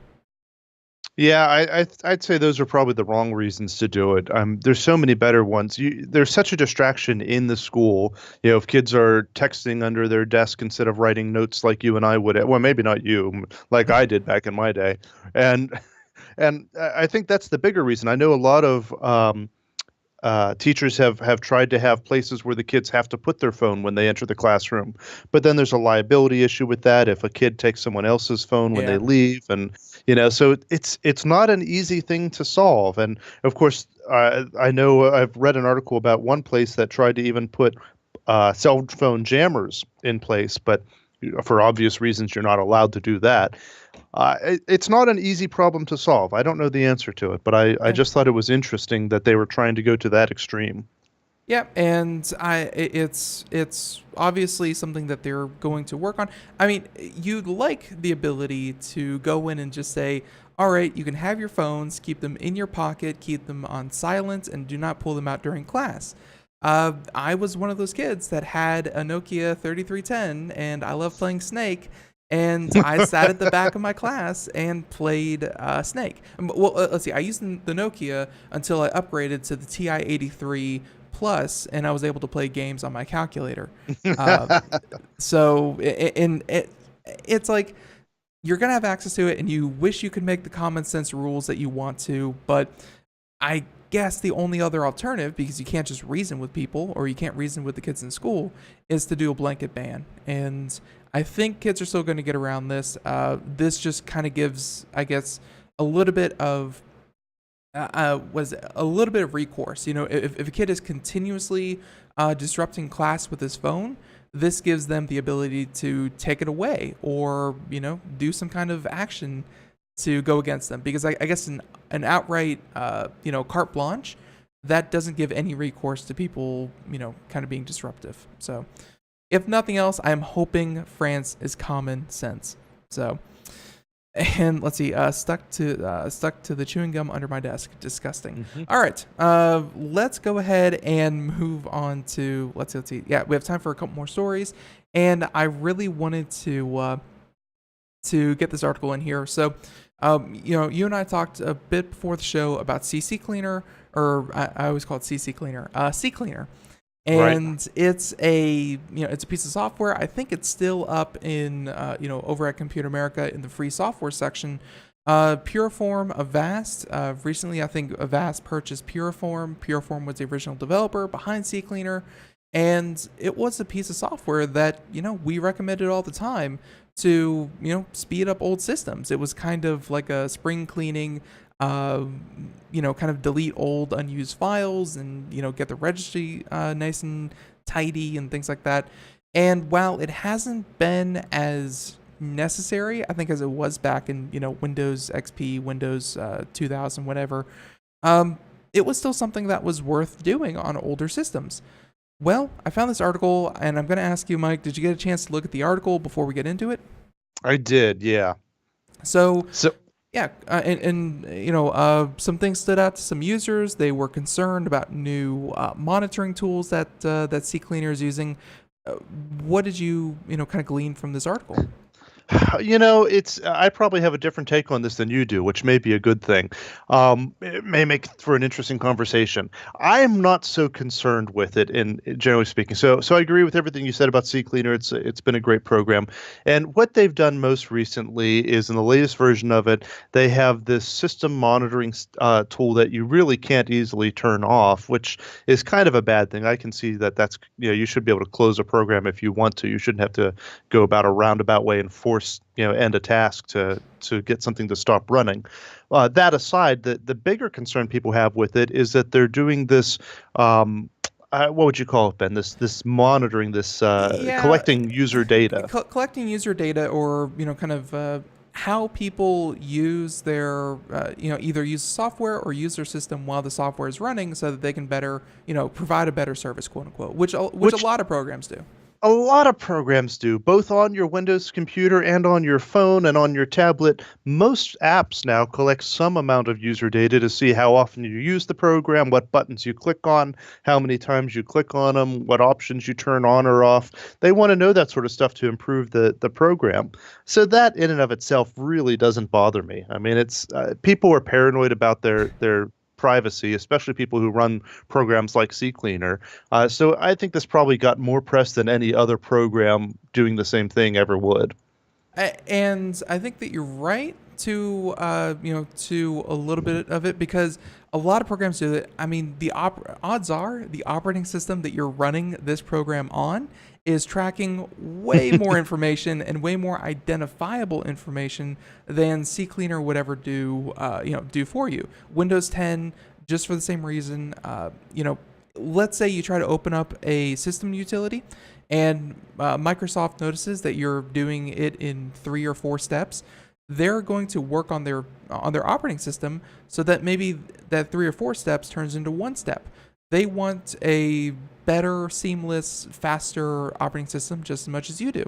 Yeah, I'd say those are probably the wrong reasons to do it. There's so many better ones. There's such a distraction in the school. If kids are texting under their desk instead of writing notes like you and I would, well, maybe not you, like I did back in my day, and I think that's the bigger reason. I know a lot of teachers have tried to have places where the kids have to put their phone when they enter the classroom, but then there's a liability issue with that if a kid takes someone else's phone when they leave, and so it's not an easy thing to solve. And of course, I know I've read an article about one place that tried to even put cell phone jammers in place, but for obvious reasons, you're not allowed to do that. It's not an easy problem to solve. I don't know the answer to it, but I just thought it was interesting that they were trying to go to that extreme. Yeah, and it's obviously something that they're going to work on. I mean, you'd like the ability to go in and just say, all right, you can have your phones, keep them in your pocket, keep them on silent, and do not pull them out during class. I was one of those kids that had a Nokia 3310, and I love playing Snake. And I sat at the back of my class and played Snake. Well, let's see. I used the Nokia until I upgraded to the TI-83 Plus, and I was able to play games on my calculator. So, it's like you're gonna have access to it, and you wish you could make the common sense rules that you want to, but I guess the only other alternative, because you can't just reason with people, or you can't reason with the kids in school, is to do a blanket ban. And I think kids are still going to get around this. This just kind of gives, I guess, a little bit of recourse. You know, if a kid is continuously disrupting class with his phone, this gives them the ability to take it away, or do some kind of action to go against them. Because I guess an outright carte blanche, that doesn't give any recourse to people kind of being disruptive. So if nothing else, I'm hoping France is common sense. So, and let's see, stuck to the chewing gum under my desk. Disgusting. Mm-hmm. All right, let's go ahead and move on to let's see. Yeah, we have time for a couple more stories, and I really wanted to get this article in here. So, you and I talked a bit before the show about CC Cleaner, or I always call it CC Cleaner, C Cleaner. And it's a piece of software. I think it's still up in over at Computer America in the free software section. Puriform, Avast. Recently, I think Avast purchased Puriform. Puriform was the original developer behind CCleaner, and it was a piece of software that we recommended all the time to speed up old systems. It was kind of like a spring cleaning. Kind of delete old unused files and, get the registry nice and tidy and things like that. And while it hasn't been as necessary, I think, as it was back in, Windows XP, Windows 2000, whatever, it was still something that was worth doing on older systems. Well, I found this article, and I'm going to ask you, Mike, did you get a chance to look at the article before we get into it? I did, yeah. So yeah, some things stood out to some users. They were concerned about new monitoring tools that CCleaner is using. What did you kind of glean from this article? I probably have a different take on this than you do, which may be a good thing. It may make for an interesting conversation. I'm not so concerned with it, generally speaking. So I agree with everything you said about CCleaner. It's been a great program. And what they've done most recently is, in the latest version of it, they have this system monitoring tool that you really can't easily turn off, which is kind of a bad thing. I can see that's you should be able to close a program if you want to. You shouldn't have to go about a roundabout way and force end a task to get something to stop running. That aside, the bigger concern people have with it is that they're doing this. What would you call it, Ben? This monitoring, collecting user data. Collecting user data, or kind of how people use their either use software or use their system while the software is running, so that they can better provide a better service, quote unquote, which a lot of programs do. A lot of programs do, both on your Windows computer and on your phone and on your tablet. Most apps now collect some amount of user data to see how often you use the program, what buttons you click on, how many times you click on them, what options you turn on or off. They want to know that sort of stuff to improve the program. So that in and of itself really doesn't bother me. I mean, it's people are paranoid about their privacy, especially people who run programs like CCleaner. So I think this probably got more press than any other program doing the same thing ever would. And I think that you're right to to a little bit of it, because a lot of programs do it. I mean, odds are the operating system that you're running this program on is tracking way more information and way more identifiable information than CCleaner would ever do for you. Windows 10, just for the same reason, let's say you try to open up a system utility, and Microsoft notices that you're doing it in 3 or 4 steps. they're going to work on their operating system so that maybe that 3 or 4 steps turns into 1 step. They want a better, seamless, faster operating system just as much as you do.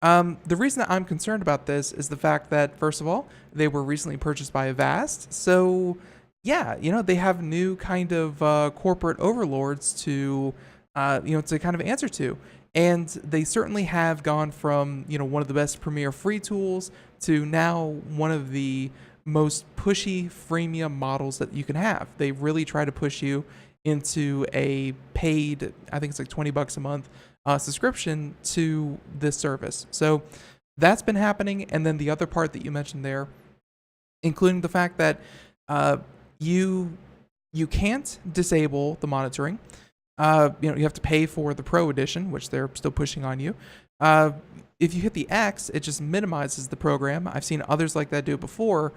The reason that I'm concerned about this is the fact that, first of all, they were recently purchased by Avast. So, yeah, they have new kind of corporate overlords to kind of answer to. And they certainly have gone from, one of the best premier free tools to now one of the most pushy freemium models that you can have. They really try to push you into a paid, I think it's like $20 a month subscription to this service. So that's been happening. And then the other part that you mentioned there, including the fact that you can't disable the monitoring. You have to pay for the Pro Edition, which they're still pushing on you. If you hit the X, it just minimizes the program. I've seen others like that do it before,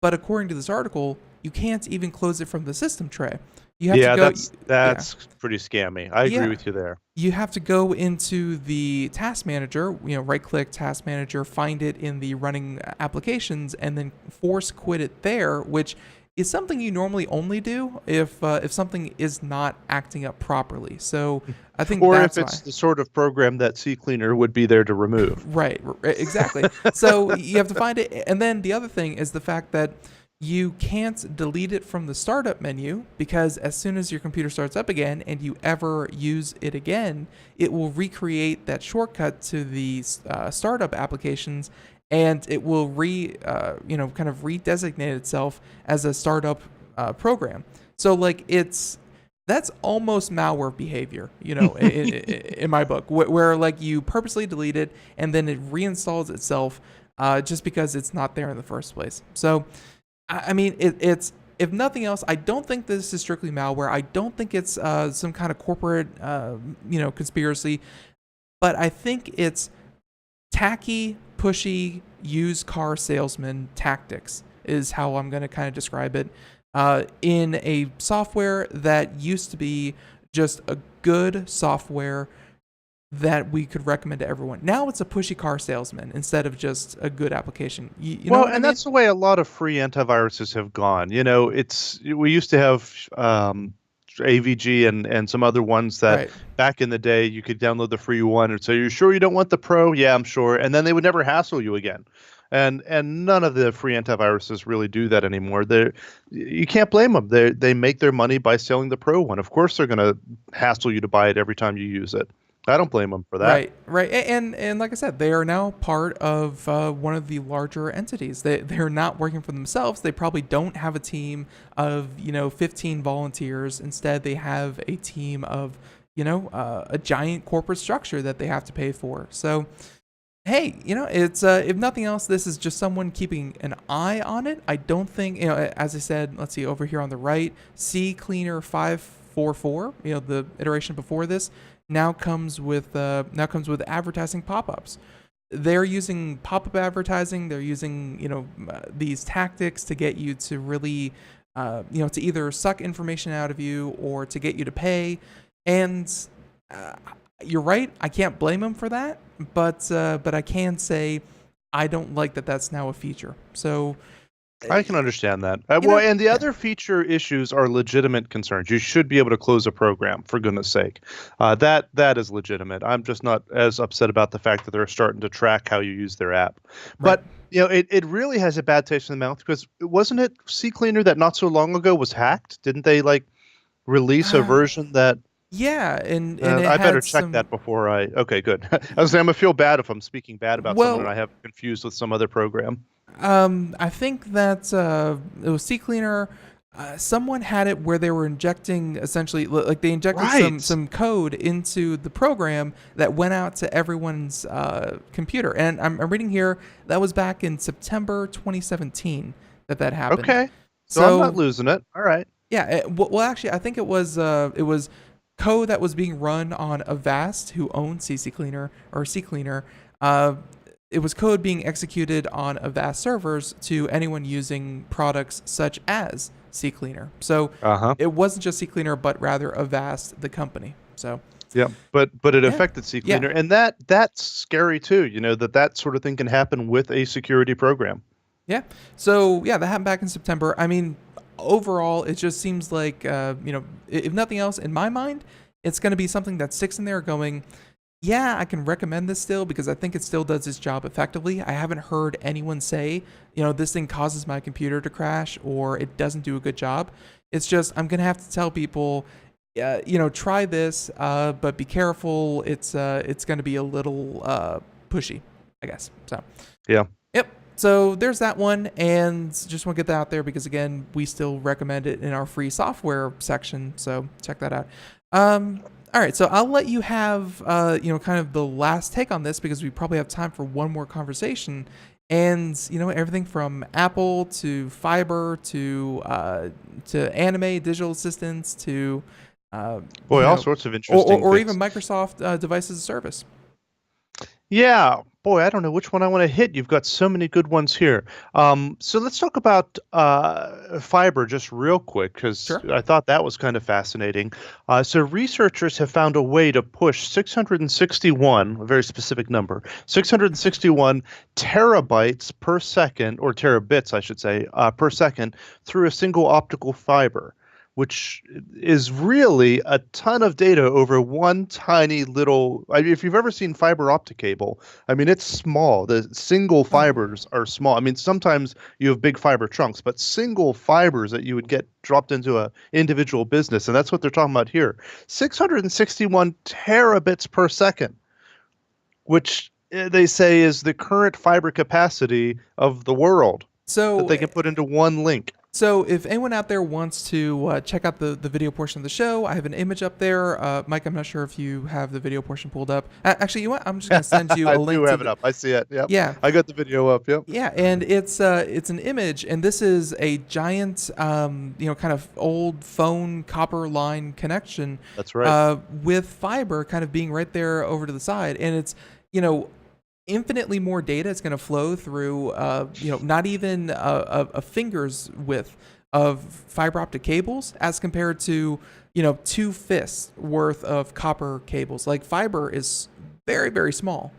but according to this article, you can't even close it from the system tray. You have to go, that's pretty scammy. I agree with you there. You have to go into the task manager, right-click task manager, find it in the running applications, and then force quit it there, which is something you normally only do if something is not acting up properly. So I think that's if it's the sort of program that CCleaner would be there to remove. Right, exactly. So you have to find it. And then the other thing is the fact that you can't delete it from the startup menu, because as soon as your computer starts up again and you ever use it again, it will recreate that shortcut to the startup applications, and it will kind of redesignate itself as a startup program. So that's almost malware behavior, in my book, where like you purposely delete it and then it reinstalls itself just because it's not there in the first place. So, I mean, it's, if nothing else, I don't think this is strictly malware. I don't think it's some kind of corporate, conspiracy, but I think it's tacky, pushy, used car salesman tactics is how I'm going to kind of describe it, in a software that used to be just a good software that we could recommend to everyone. Now it's a pushy car salesman instead of just a good application. You know what I mean? That's the way a lot of free antiviruses have gone. We used to have AVG and some other ones that back in the day you could download the free one and say, "You're sure you don't want the Pro?" "Yeah, I'm sure." And then they would never hassle you again. And none of the free antiviruses really do that anymore. You can't blame them. They make their money by selling the Pro one. Of course they're going to hassle you to buy it every time you use it. I don't blame them for that. Right. And like I said, they are now part of one of the larger entities. They're not working for themselves. They probably don't have a team of 15 volunteers. Instead, they have a team of a giant corporate structure that they have to pay for. So, hey, it's if nothing else, this is just someone keeping an eye on it. I don't think as I said, let's see over here on the right, CCleaner 544. The iteration before this. Now comes with advertising pop-ups. They're using pop-up advertising. They're using these tactics to get you to really to either suck information out of you or to get you to pay. And you're right. I can't blame them for that. But I can say I don't like that that's now a feature. So. I can understand that. And the other feature issues are legitimate concerns. You should be able to close a program, for goodness sake. That is legitimate. I'm just not as upset about the fact that they're starting to track how you use their app. Right. But it really has a bad taste in the mouth, because wasn't it CCleaner that not so long ago was hacked? Didn't they release a version that? Yeah, and I better check that before I. Okay, good. I was saying, I'm gonna feel bad if I'm speaking bad about someone and I have confused with some other program. I think that it was CCleaner. Someone had it where they were injecting, essentially, like they injected some code into the program that went out to everyone's computer. And I'm reading here that was back in September 2017 that happened. Okay, so I'm not losing it. All right. Yeah. Well, actually, I think it was code that was being run on Avast, who owned CCleaner or CCleaner. It was code being executed on Avast servers to anyone using products such as CCleaner. So it wasn't just CCleaner, but rather Avast, the company. So yeah, but it affected CCleaner, and that's scary too. That sort of thing can happen with a security program. Yeah. So yeah, that happened back in September. I mean, overall, it just seems like if nothing else, in my mind, it's going to be something that sticks in there, going, yeah, I can recommend this still because I think it still does its job effectively. I haven't heard anyone say, this thing causes my computer to crash or it doesn't do a good job. It's just I'm going to have to tell people, try this, but be careful. It's going to be a little pushy, I guess. So Yeah. yep. So there's that one, and just want to get that out there because, again, we still recommend it in our free software section, so check that out. All right, so I'll let you have, kind of the last take on this because we probably have time for one more conversation. And, everything from Apple to Fiber to anime, digital assistants to... all sorts of interesting or things. even Microsoft Device as a Service. Yeah, boy, I don't know which one I want to hit. You've got so many good ones here. So let's talk about fiber just real quick because Sure. I thought that was kind of fascinating. So researchers have found a way to push 661, a very specific number, 661 terabytes per second, or terabits, I should say, per second through a single optical fiber, which is really a ton of data over one tiny little. I mean, if you've ever seen fiber optic cable, I mean, it's small. The single fibers are small. I mean, sometimes you have big fiber trunks, but single fibers that you would get dropped into a individual business, and that's what they're talking about here. 661 terabits per second, which they say is the current fiber capacity of the world that they can put into one link. So if anyone out there wants to check out the video portion of the show, I have an image up there. Mike, I'm not sure if you have the video portion pulled up. Actually, you know what? I'm just going to send you a link. I do have it up. I see it. Yep. Yeah. I got the video up. Yep. Yeah, and it's an image, and this is a giant, kind of old phone copper line connection. That's right. With fiber kind of being right there over to the side, and it's, infinitely more data is going to flow through, not even a finger's width of fiber optic cables as compared to, 2 fists worth of copper cables. Like fiber is very, very small.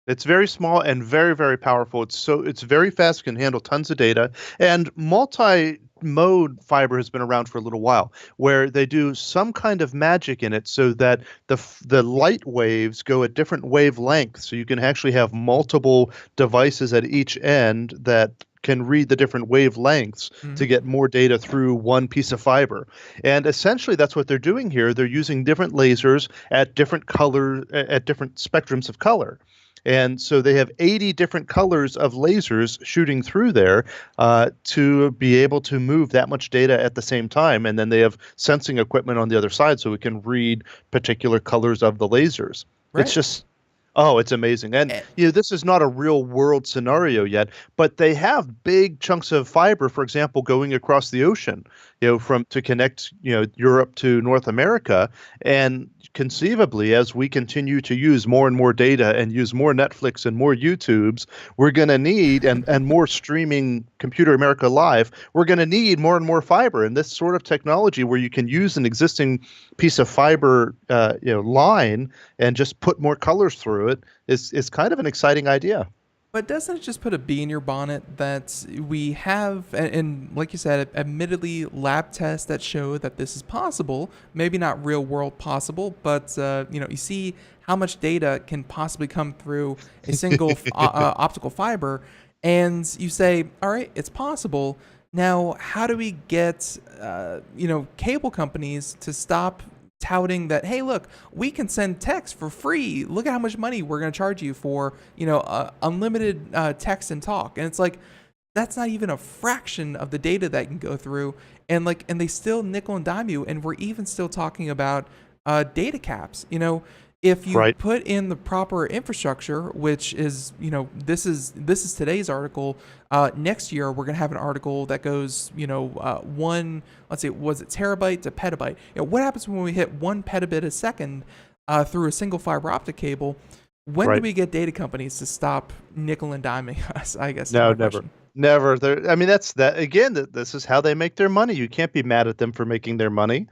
It's very small and very, very powerful. It's very fast, can handle tons of data, and multi-mode fiber has been around for a little while, where they do some kind of magic in it so that the light waves go at different wavelengths, so you can actually have multiple devices at each end that can read the different wavelengths to get more data through one piece of fiber. And essentially that's what they're doing here. They're using different lasers at different color, at different spectrums of color. And so they have 80 different colors of lasers shooting through there to be able to move that much data at the same time. And then they have sensing equipment on the other side so we can read particular colors of the lasers. Right. It's just, it's amazing. And this is not a real world scenario yet, but they have big chunks of fiber, for example, going across the ocean, to connect, Europe to North America. And conceivably, as we continue to use more and more data and use more Netflix and more YouTubes, we're going to need, and more streaming Computer America Live, we're going to need more and more fiber. And this sort of technology where you can use an existing piece of fiber, line and just put more colors through it is kind of an exciting idea. But doesn't it just put a bee in your bonnet that we have, and like you said, admittedly lab tests that show that this is possible, maybe not real world possible, but you see how much data can possibly come through a single optical fiber, and you say, all right, it's possible. Now, how do we get, cable companies to stop touting that, hey, look, we can send text for free. Look at how much money we're going to charge you for, unlimited text and talk. And it's like, that's not even a fraction of the data that can go through. And they still nickel and dime you. And we're even still talking about data caps. If you put in the proper infrastructure, which is, this is today's article. Next year, we're going to have an article that goes, let's say, was it terabyte to petabyte? What happens when we hit 1 petabit a second through a single fiber optic cable? When do we get data companies to stop nickel and diming us? I guess. No, never. Never. I mean, that's that again. This is how they make their money. You can't be mad at them for making their money.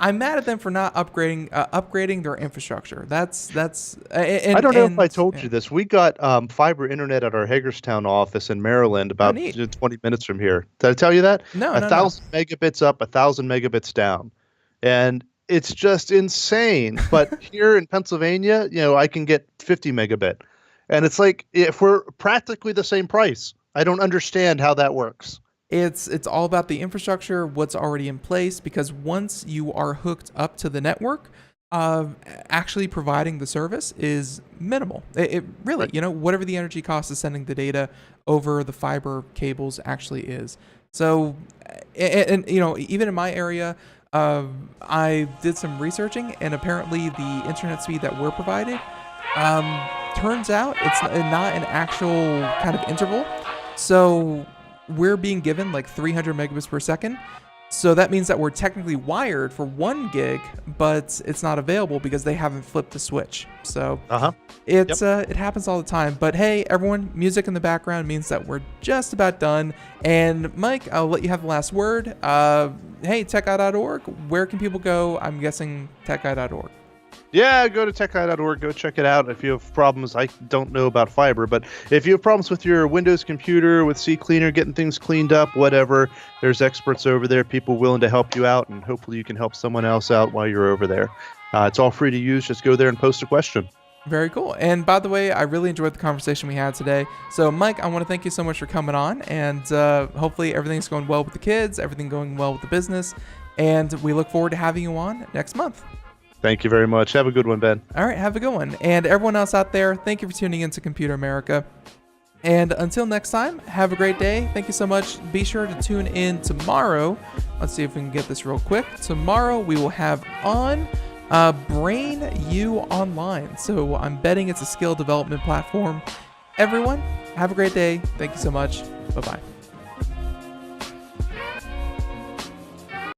I'm mad at them for not upgrading their infrastructure. I don't know if I told you this. We got fiber internet at our Hagerstown office in Maryland, about neat. 20 minutes from here. Did I tell you that? No, A no. 1,000 megabits up, 1,000 megabits down, and it's just insane. But here in Pennsylvania, I can get 50 megabit, and it's like if we're practically the same price. I don't understand how that works. It's all about the infrastructure, what's already in place, because once you are hooked up to the network, actually providing the service is minimal. It really, whatever the energy cost of sending the data over the fiber cables actually is. So, and even in my area, I did some researching, and apparently the internet speed that we're provided turns out it's not an actual kind of interval. So we're being given like 300 megabits per second. So that means that we're technically wired for 1 gig, but it's not available because they haven't flipped the switch. So it happens all the time. But hey, everyone, music in the background means that we're just about done. And Mike, I'll let you have the last word. Hey, techeye.org, where can people go? I'm guessing techeye.org. Yeah, go to techeye.org. Go check it out. If you have problems, I don't know about fiber, but if you have problems with your Windows computer, with CCleaner, getting things cleaned up, whatever, there's experts over there, people willing to help you out, and hopefully you can help someone else out while you're over there. It's all free to use. Just go there and post a question. Very cool. And by the way, I really enjoyed the conversation we had today. So, Mike, I want to thank you so much for coming on, and hopefully everything's going well with the kids, everything going well with the business, and we look forward to having you on next month. Thank you very much. Have a good one, Ben. All right, have a good one. And everyone else out there, thank you for tuning in to Computer America. And until next time, have a great day. Thank you so much. Be sure to tune in tomorrow. Let's see if we can get this real quick. Tomorrow we will have on Brain U Online. So I'm betting it's a skill development platform. Everyone, have a great day. Thank you so much. Bye-bye.